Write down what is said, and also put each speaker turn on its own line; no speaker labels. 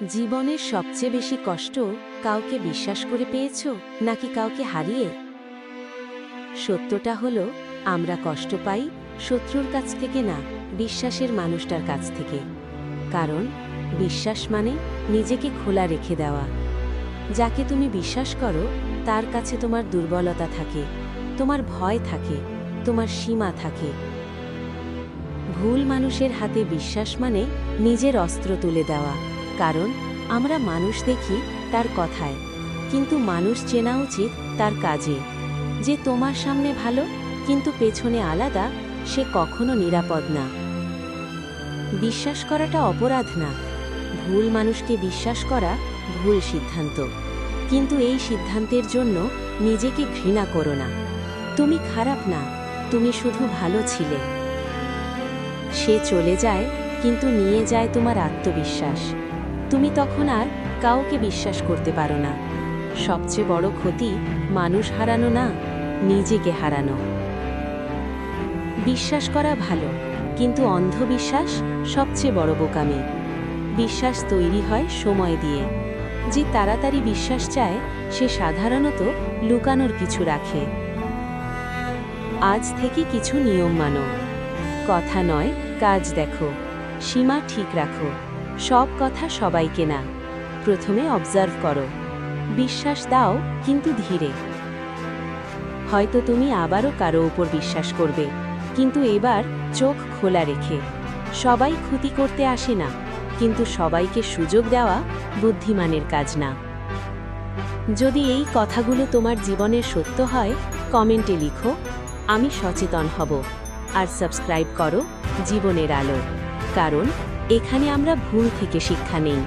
জীবনের সবচেয়ে বেশি কষ্ট কাউকে বিশ্বাস করে পেয়েছো নাকি কাউকে হারিয়ে? সত্যটা হলো, আমরা কষ্ট পাই শত্রুর কাছ থেকে না, বিশ্বাসের মানুষটার কাছ থেকে। কারণ বিশ্বাস মানে নিজেকে খোলা রেখে দেওয়া। যাকে তুমি বিশ্বাস করো তার কাছে তোমার দুর্বলতা থাকে, তোমার ভয় থাকে, তোমার সীমা থাকে। ভুল মানুষের হাতে বিশ্বাস মানে নিজের অস্ত্র তুলে দেওয়া। কারণ আমরা মানুষ দেখি তার কথায়, কিন্তু মানুষ চেনা উচিত তার কাজে। যে তোমার সামনে ভালো কিন্তু পেছনে আলাদা, সে কখনো নিরাপদ না। বিশ্বাস করাটা অপরাধ না, ভুল মানুষকে বিশ্বাস করা ভুল সিদ্ধান্ত। কিন্তু এই সিদ্ধান্তের জন্য নিজেকে ঘৃণা করো না। তুমি খারাপ না, তুমি শুধু ভালো ছিলে। সে চলে যায় কিন্তু নিয়ে যায় তোমার আত্মবিশ্বাস। তুমি তখন আর কাউকে বিশ্বাস করতে পারো না। সবচেয়ে বড় ক্ষতি মানুষ হারানো না, নিজেকে হারানো। বিশ্বাস করা ভালো, কিন্তু অন্ধবিশ্বাস সবচেয়ে বড় বোকামি। বিশ্বাস তৈরি হয় সময় দিয়ে। যে তাড়াতাড়ি বিশ্বাস চায় সে সাধারণত লুকানোর কিছু রাখে। আজ থেকে কিছু নিয়ম মানো। কথা নয়, কাজ দেখো। সীমা ঠিক রাখো। সব কথা সবাইকে না, প্রথমে অবজার্ভ করো। বিশ্বাস দাও, কিন্তু ধীরে। হয়তো তুমি আবারও কারো উপর বিশ্বাস করবে, কিন্তু এবার চোখ খোলা রেখে। সবাই ক্ষতি করতে আসে না, কিন্তু সবাইকে সুযোগ দেওয়া বুদ্ধিমানের কাজ না। যদি এই কথাগুলো তোমার জীবনের সত্য হয়, কমেন্টে লিখো, আমি সচেতন হব। আর সাবস্ক্রাইব করো জীবনের আলো। কারণ এখানে আমরা ভুল থেকে শিক্ষা নেই,